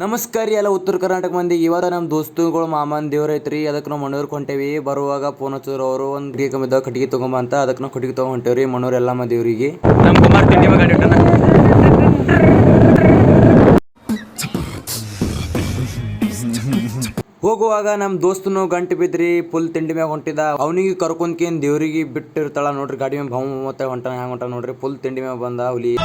ನಮಸ್ಕಾರ ಎಲ್ಲ ಉತ್ತರ ಕರ್ನಾಟಕ ಮಂದಿಗೆ. ಇವತ್ತು ನಮ್ಮ ದೋಸ್ತುಗಳು ಮಾಮನ ದೇವ್ರ ಐತ್ರಿ, ಅದಕ್ಕೆ ನಾವು ಮಣ್ಣೂರ್ಗೆ ಹೊಂಟೇವಿ. ಬರುವಾಗ ಫೋನ್ ಹಚ್ಚಿದ್ರು ಅವರು, ಒಂದು ಕಟ್ಟಿಗೆ ಕಮ್ಮಿದ್ದ ಕಟ್ಟಿಗೆ ತೊಗೊಂಬ ಅಂತ. ಅದಕ್ಕೆ ನಾವು ಕಟ್ಟಿಗೆ ತೊಗೊಂಡು ಹೊಂಟೇವ್ರಿ ಮಣ್ಣೂರು ಎಲ್ಲಮ್ಮ ದೇವ್ರಿಗೆ. ನಮ್ಮ ಕುಮಾರ್ ತಿಂಡಿ ಗಾಡಿ ಹೊಂಟಾನ. ಹೋಗುವಾಗ ನಮ್ಮ ದೋಸ್ತನು ಗಂಟು ಬಿದ್ರಿ, ಫುಲ್ ತಿಂಡಿ ಮ್ಯಾಗ ಹೊಂಟಿದ. ಅವನಿಗೆ ಕರ್ಕೊಂಡ್ಕೇನ್ ದೇವ್ರಿಗೆ ಬಿಟ್ಟಿರ್ತಾಳ ನೋಡ್ರಿ, ಗಾಡಿ ಮ್ಯಾಗ ಭಾವ ಮತ್ತೆ ಹೊಂಟಾನ. ಹ್ಯಾಂಗ ಹೊಂಟಾನ ನೋಡ್ರಿ, ಫುಲ್ ತಿಂಡಿ ಮ್ಯಾಗ ಬಂದ ಹುಲಿ.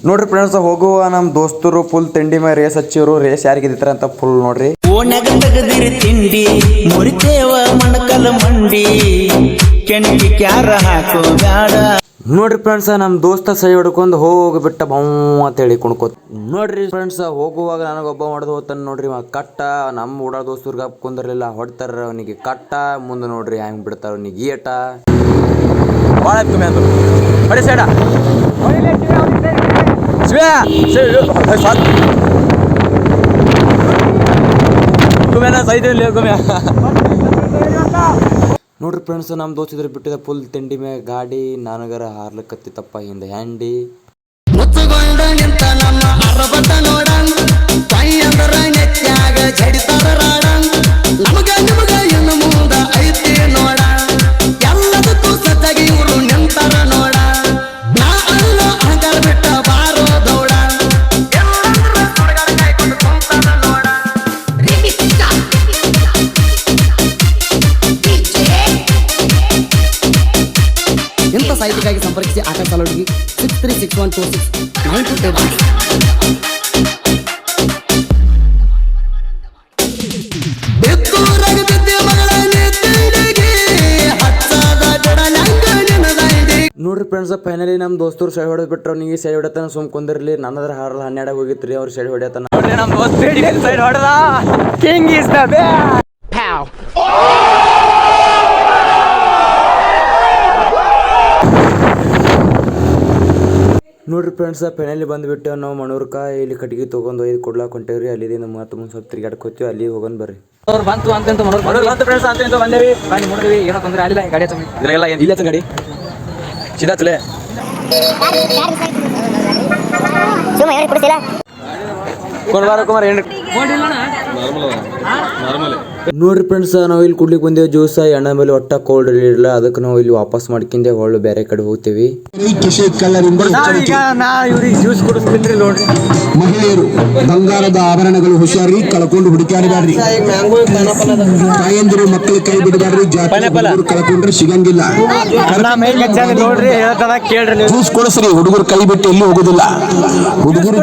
ನೋಡ್ರಿ ಫ್ರೆಂಡ್ಸ್, ಹೋಗುವ ನಮ್ಮ ದೋಸ್ತರು ಫುಲ್ ತಿಂಡಿ ಮೇಲೆ ರೇಸ್ ಹಚ್ಚಿರು. ರೇಸ್ ಯಾರಿಗೆ ಗೆದ್ದಿರ್ತಾರ ಅಂತ ಫುಲ್ ನೋಡ್ರಿ. ತಿಂಡಿ ಮುರಿತೇವ ಮಣಕಲ ಮಂಡಿ ಕೆಣಕಿ ಕ್ಯಾರ ಹಾಕೋ ಬ್ಯಾಡ. ನೋಡ್ರಿ ಫ್ರೆಂಡ್ಸ್, ನಮ್ಮ ದೋಸ್ತ ಸೈ ಹೊಡ್ಕೊಂಡು ಹೋಗಿಬಿಟ್ಟ ಬೌ ಅಂತ ಹೇಳಿ ಕುಣ್ಕೋತ. ನೋಡ್ರಿ ಫ್ರೆಂಡ್ಸ್, ಹೋಗುವಾಗ ನನಗೊಬ್ಬ ಹೊಡೆದು ಹೋಗ್ತಾನೆ ನೋಡ್ರಿ. ಕಟ್ಟ ನಮ್ಮ ಊಡ ದೋಸ್ತರ್ಗ ಕುಂದಿರ್ಲಿಲ್ಲ, ಹೊಡ್ತಾರ ಅವನಿಗೆ ಕಟ್ಟ. ಮುಂದೆ ನೋಡ್ರಿ ಹೆಂಗ್ ಬಿಡ್ತಾರ ಅವನಿಗೆ ಈಟ. ಭಾಳ ಕಮ್ಮಿ ಅಂತ ಹೊಡಿ ಸೈಡ ನೋಡ್ರಿ ಫ್ರೆಂಡ್ಸ್, ನಮ್ಮ ದೋಸ್ತ ಇದ್ರೆ ಬಿಟ್ಟಿದ ಫುಲ್ ತಿಂಡಿ ಮ್ಯಾಗ ಗಾಡಿ. ನನಗರ ಹಾರ್ಲಕ್ಕತ್ತಿತ್ತಪ್ಪ ಹಿಂದೆ ಹ್ಯಾಂಡಿ. ಮುಚ್ಚುಗೊಂಡ ನಿಂತ ನಮ್ಮ ಅರಬತ ನೋಡ ಅಂದ್ರ ನೆತ್ಯಾಗ ಜಡಿತಾರ ರಾಡ. ನಮಗ ನಿಮಗ ಇನ್ನು ಮುಂದ ಐತಿ ನೋಡ, ಎಲ್ಲದಕ್ಕೂ ಸಜ್ಜಾಗಿ ಇವರು ನಿಂತಾರ ನೋಡ. ನಾ ಅಲ್ಲ ಅಹಂಕಾರ ಬಿಟ್ಟ ಬಾರೋ ದೌಡ. ಇಂಥ ಸಾಹಿತ್ಯಕ್ಕಾಗಿ ಸಂಪರ್ಕಿಸಿ ಆಕಾಶ ಸಾಲೋಡಿಗೆ 63612692. ನೋಡ್ರಿ ಫ್ರೆಂಡ್ಸ್, ಫೈನಲಿ ನಮ್ಮ ದೋಸ್ತರು ಸೈ ಹೊಡೆದ್ ಬಿಟ್ರು. ನೀವು ಸೈ ಹೊಡೆತನ ಸುಮ್ ಕುಂದಿರ್ಲಿ. ನನ್ನದ್ರ ಹಾರಲ್ಲ 12 ಹೋಗಿತ್ರಿ, ಅವ್ರು ಸೈ ಹೊಡೆಯತನ. ನಮ್ಮ ದೋಸ್ತ ಸೈಡ್ ಹೊಡೆದ. ಕಿಂಗ್ ಇಸ್ ದ ನೋಡ್ರಿ ಫ್ರೆಂಡ್ಸ್, ಫೈನಲಿ ಬಂದುಬಿಟ್ಟು ನಾವು ಮಣ್ಣೂರ್ಕ. ಇಲ್ಲಿ ಕಟ್ಟಿಗೆ ತೊಗೊಂಡು ಒಯ್ದು ಕೊಡ್ಲಾಕ್ ಹೊಂಟೇವ್ರಿ. ಅಲ್ಲಿಂದ ಮತ್ತೆ ಮುಂದೆ ಸ್ವಲ್ಪ ತಿರ್ಗಾಡ್ಕೋತೀವಿ. ಅಲ್ಲಿ ಹೋಗೋಣ ಬರ್ರಿ. ಅವ್ರು ಬಂತು ಅಂತ ಫ್ರೆಂಡ್ಸ್ ಅಂತ ಬಂದೇವಿ. ಬನ್ನಿ ನೋಡಿದ್ವಿ, ಏನೋ ತೊಂದರೆ ಆಗಿಲ್ಲ. ಗಾಡಿ ಇದ್ರಾಗೆಲ್ಲ ಇಲ್ಲ ಗಾಡಿ ಸಿದಾತ್ಲೆ. ಕುಮಾರ್ ನೋಡ್ರಿ ಫ್ರೆಂಡ್ಸ್, ನಾವು ಇಲ್ಲಿ ಕುಡ್ಲಿಕ್ಕೆ ಬಂದೇವು ಜ್ಯೂಸ್. ಎಣ್ಣೆ ಮೇಲೆ ಒಟ್ಟ ಕೋಲ್ಡ್ ಇರಲಿಲ್ಲ, ಅದಕ್ಕೆ ನಾವು ಇಲ್ಲಿ ವಾಪಸ್ ಮಾಡ್ಕೊಂಡೆ ಹೊಳ್ಳು ಬೇರೆ ಕಡೆ ಹೋಗ್ತೀವಿ. ಜ್ಯೂಸ್ ಕುಡಿಸ್ತೀನಿ ನೋಡ್ರಿ. ಮಹಿಳೆಯರು ಬಂಗಾರದ ಆಭರಣಗಳು ಹುಷಾರಿ, ಕಳ್ಕೊಂಡು ಹುಡುಕಾಡಬ್ಯಾಡ್ರಿ. ತಾಯಂದಿರು ಮಕ್ಕಳು ಕೈ ಬಿಡಬ್ಯಾಡ್ರಿ. ಕಳ್ಕೊಂಡ್ರೆ ಸಿಗಂಗಿಲ್ಲ. ಜ್ಯೂಸ್ ಕೊಡಿಸ್ರಿ, ಹುಡುಗರು ಕೈ ಬಿಟ್ಟು ಎಲ್ಲಿ ಹೋಗುದಿಲ್ಲ. ಹುಡುಗರು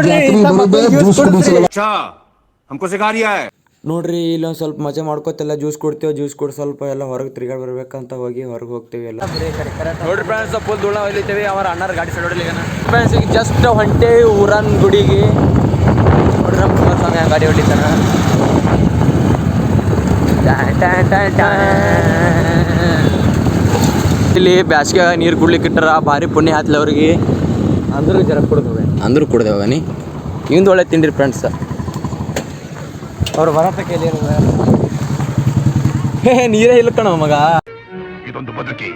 ಜ್ಯೂಸ್ ಕುಡಿಸಲ್ಲ. ನೋಡ್ರಿ, ಇಲ್ಲೊಂದು ಸ್ವಲ್ಪ ಮಜಾ ಮಾಡ್ಕೋತೆಲ್ಲ ಜ್ಯೂಸ್ ಕೊಡ್ತೇವೆ. ಜ್ಯೂಸ್ ಕೊಡ್ ಸ್ವಲ್ಪ ಎಲ್ಲ ಹೊರಗೆ ತಿರ್ಗಾಡಿ ಬರ್ಬೇಕಂತ ಹೋಗಿ ಹೊರಗೆ ಹೋಗ್ತೀವಿ ಎಲ್ಲ. ನೋಡ್ರಿ ಫ್ರೆಂಡ್ಸ್, ಫುಲ್ ಧೂಳ ಹೊಲಿತೀವಿ. ಅವರ ಅಣ್ಣರ ಗಾಡಿ ಸೈಡ್ ಹೊಡಿಲಿ. ಫ್ರೆಂಡ್ಸ್, ಈಗ ಜಸ್ಟ್ ಹೊಂಟೇವಿ ಊರನ್ ಗುಡಿಗೆ. ನೋಡ್ರಿ ನಮ್ಮ ಕುಮಾರಸ್ವಾಮಿ ಗಾಡಿ ಹೊಡಿತಾನ. ಇಲ್ಲಿ ಬ್ಯಾಸ್ಗೆ ನೀರು ಕುಡ್ಲಿಕ್ಕೆ ಇಟ್ಟಾರ. ಭಾರಿ ಪುಣ್ಯ ಹಾತ್ಲಿ ಅವ್ರಿಗೆ. ಅಂದ್ರೂ ಜರ ಕುಡ್ದೇವ ನೀ ಇಂದು ಒಳ್ಳೆ ತಿಂಡಿರಿ ಫ್ರೆಂಡ್ಸ್. ಅವ್ರು ಬರತಕ್ಕೆ ನೀರೇ ಇಲ್ಲ ಕಣ ಮಗ. ಇದೊಂದು ಬದುಕಿ,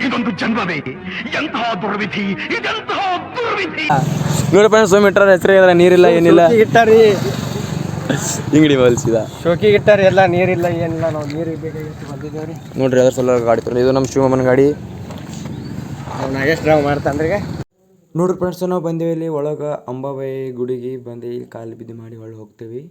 ಇದೊಂದು ಜನ್ಮವೇ, ಎಂತಹ ದುರ್ವಿಧಿ, ಇದೆಂತಹ ದುರ್ವಿಧಿ. ನೋಡಿ ಫ್ರೆಂಡ್ಸ್, ಮೀಟರ್ ಹೆಸರು ನೀರಿಲ್ಲ ಏನಿಲ್ಲ ಇಟ್ಟಾರಿ. ಇಂಗಡಿ ಮಲ್ಸಿದ ಶೋಕಿ ಇಟ್ಟಾರಿ. ಎಲ್ಲ ನೀರಿಲ್ಲ ಏನಿಲ್ಲ. ನಾವು ನೀರಿಗೆ ಬೇಕಾಗಿತ್ತು ಬಂದಿದ್ದೇವ್ರಿ. ನೋಡ್ರಿ, ಅದ್ರ ಸಲ ಗಾಡಿ ತೊಗೊಂಡು. ಇದು ನಮ್ಮ ಶಿವಮ್ಮನ ಗಾಡಿ. ನಾಗೇಶ್ ಡ್ರೈವ್ ಮಾಡ್ತಾನ್ರಿ. ನೋಡ್ರಿ ಫ್ರೆಂಡ್ಸ್, ನಾವು ಬಂದೇವಿ ಇಲ್ಲಿ ಒಳಗೆ ಅಂಬಾಬಾಯಿ ಗುಡಿಗೆ ಬಂದು ಇಲ್ಲಿ ಕಾಲು ಬಿದ್ದು ಮಾಡಿ ಒಳಗೆ ಹೋಗ್ತೇವಿ.